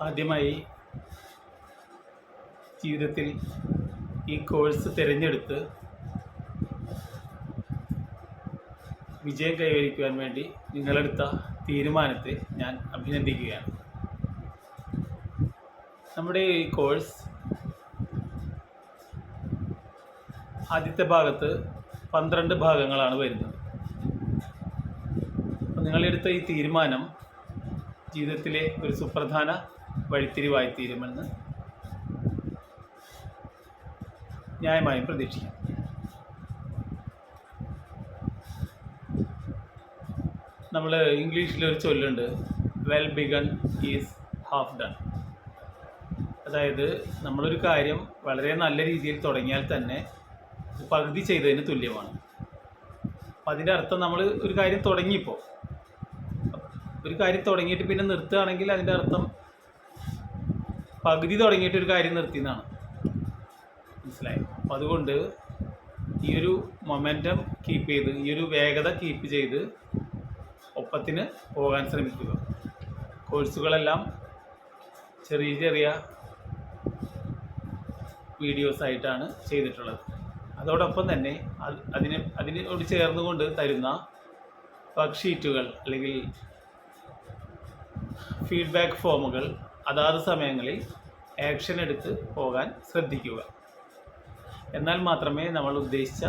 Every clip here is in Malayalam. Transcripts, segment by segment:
ആദ്യമായി ജീവിതത്തിൽ ഈ കോഴ്സ് തിരഞ്ഞെടുത്ത് വിജയം കൈവരിക്കുവാൻ വേണ്ടി നിങ്ങളെടുത്ത തീരുമാനത്തെ ഞാൻ അഭിനന്ദിക്കുകയാണ്. നമ്മുടെ ഈ കോഴ്സ് ആദ്യത്തെ ഭാഗത്ത് 12 ഭാഗങ്ങളാണ് വരുന്നത്. അപ്പോൾ നിങ്ങളെടുത്ത ഈ തീരുമാനം ജീവിതത്തിലെ ഒരു സുപ്രധാന വഴിത്തിരിവായിത്തീരുമെന്ന് ന്യായമായും പ്രതീക്ഷിക്കാം. നമ്മൾ ഇംഗ്ലീഷിലൊരു ചൊല്ലുണ്ട്, well begun is half done. അതായത് നമ്മളൊരു കാര്യം വളരെ നല്ല രീതിയിൽ തുടങ്ങിയാൽ തന്നെ പകുതി ചെയ്തതിന് തുല്യമാണ്. അപ്പം അതിൻ്റെ അർത്ഥം നമ്മൾ ഒരു കാര്യം തുടങ്ങിയപ്പോൾ ഒരു കാര്യം തുടങ്ങിയിട്ട് പിന്നെ നിർത്തുകയാണെങ്കിൽ അതിൻ്റെ അർത്ഥം പകുതി തുടങ്ങിയിട്ട് ഒരു കാര്യം നിർത്തിയെന്നാണ്. മനസ്സിലായി? അപ്പം അതുകൊണ്ട് ഈ ഒരു മൊമെൻറ്റം കീപ്പ് ചെയ്ത്, ഈ ഒരു വേഗത കീപ്പ് ചെയ്ത് ഒപ്പത്തിന് പോകാൻ ശ്രമിക്കുക. കോഴ്സുകളെല്ലാം ചെറിയ ചെറിയ വീഡിയോസായിട്ടാണ് ചെയ്തിട്ടുള്ളത്. അതോടൊപ്പം തന്നെ അതിനോട് ചേർന്നുകൊണ്ട് തരുന്ന വർക്ക് ഷീറ്റുകൾ അല്ലെങ്കിൽ ഫീഡ്ബാക്ക് ഫോമുകൾ അതാത് സമയങ്ങളിൽ ആക്ഷൻ എടുത്ത് പോകാൻ ശ്രദ്ധിക്കുക. എന്നാൽ മാത്രമേ നമ്മൾ ഉദ്ദേശിച്ച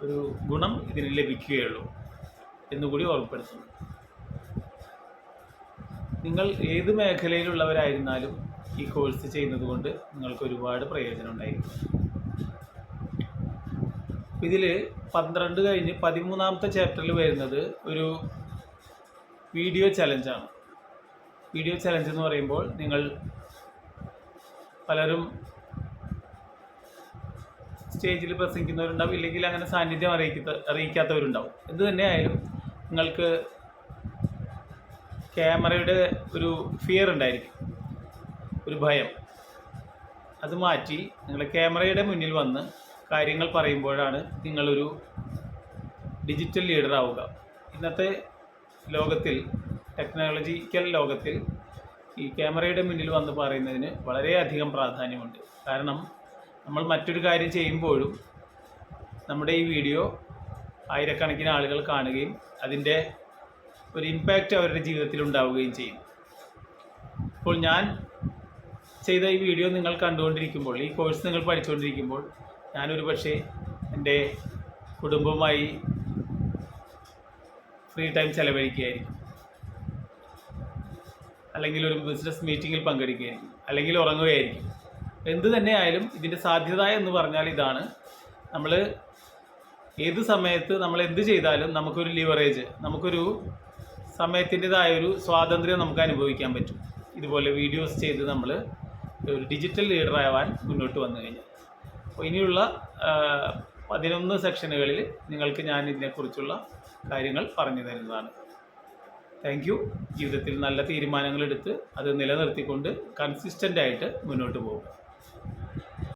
ഒരു ഗുണം ഇതിന് ലഭിക്കുകയുള്ളൂ എന്നുകൂടി ഓർമ്മപ്പെടുത്തുന്നു. നിങ്ങൾ ഏത് മേഖലയിലുള്ളവരായിരുന്നാലും ഈ കോഴ്സ് ചെയ്യുന്നത് കൊണ്ട് നിങ്ങൾക്ക് ഒരുപാട് പ്രയോജനം ഉണ്ടായിരിക്കും. ഇതിൽ 12 കഴിഞ്ഞ് 13ാമത്തെ ചാപ്റ്ററിൽ വരുന്നത് ഒരു വീഡിയോ ചലഞ്ചാണ്. വീഡിയോ ചലഞ്ച് എന്ന് പറയുമ്പോൾ നിങ്ങൾ പലരും സ്റ്റേജിൽ പ്രസംഗിക്കുന്നവരുണ്ടാവും, ഇല്ലെങ്കിൽ അങ്ങനെ സാന്നിധ്യം അറിയിക്കാത്തവരുണ്ടാവും. എന്ത് തന്നെയായാലും നിങ്ങൾക്ക് ക്യാമറയുടെ ഒരു ഫിയർ ഉണ്ടായിരിക്കും, ഒരു ഭയം. അത് മാറ്റി നിങ്ങൾ ക്യാമറയുടെ മുന്നിൽ വന്ന് കാര്യങ്ങൾ പറയുമ്പോഴാണ് നിങ്ങളൊരു ഡിജിറ്റൽ ലീഡർ ആവുക. ഇന്നത്തെ ലോകത്തിൽ, ടെക്നോളജിക്കൽ ലോകത്തിൽ ഈ ക്യാമറയുടെ മുന്നിൽ വന്ന് പറയുന്നതിന് വളരെയധികം പ്രാധാന്യമുണ്ട്. കാരണം നമ്മൾ മറ്റൊരു കാര്യം ചെയ്യുമ്പോഴും നമ്മുടെ ഈ വീഡിയോ ആയിരക്കണക്കിന് ആളുകൾ കാണുകയും അതിൻ്റെ ഒരു ഇമ്പാക്റ്റ് അവരുടെ ജീവിതത്തിൽ ഉണ്ടാവുകയും ചെയ്യും. ഇപ്പോൾ ഞാൻ ചെയ്ത ഈ വീഡിയോ നിങ്ങൾ കണ്ടുകൊണ്ടിരിക്കുമ്പോൾ, ഈ കോഴ്സ് നിങ്ങൾ പഠിച്ചുകൊണ്ടിരിക്കുമ്പോൾ, ഞാനൊരു പക്ഷേ എൻ്റെ കുടുംബവുമായി ഫ്രീ ടൈം ചെലവഴിക്കുകയായിരിക്കും, അല്ലെങ്കിൽ ഒരു ബിസിനസ് മീറ്റിങ്ങിൽ പങ്കെടുക്കുകയായിരിക്കും, അല്ലെങ്കിൽ ഉറങ്ങുകയായിരിക്കും. എന്ത് തന്നെയായാലും ഇതിൻ്റെ സാധ്യത എന്ന് പറഞ്ഞാൽ ഇതാണ്, നമ്മൾ ഏത് സമയത്ത് നമ്മൾ എന്ത് ചെയ്താലും നമുക്കൊരു ലിവറേജ്, നമുക്കൊരു സമയത്തിൻ്റെതായൊരു സ്വാതന്ത്ര്യം നമുക്ക് അനുഭവിക്കാൻ പറ്റും. ഇതുപോലെ വീഡിയോസ് ചെയ്ത് നമ്മൾ ഒരു ഡിജിറ്റൽ ലീഡറാവാൻ മുന്നോട്ട് വന്നു കഴിഞ്ഞാൽ. അപ്പോൾ ഇനിയുള്ള 11 സെക്ഷനുകളിൽ നിങ്ങൾക്ക് ഞാൻ ഇതിനെക്കുറിച്ചുള്ള കാര്യങ്ങൾ പറഞ്ഞു തരുന്നതാണ്. Thank you. ജീവിതത്തിൽ നല്ല തീരുമാനങ്ങളെടുത്ത് അത് നിലനിർത്തിക്കൊണ്ട് കൺസിസ്റ്റൻ്റായിട്ട് മുന്നോട്ട് പോകുക.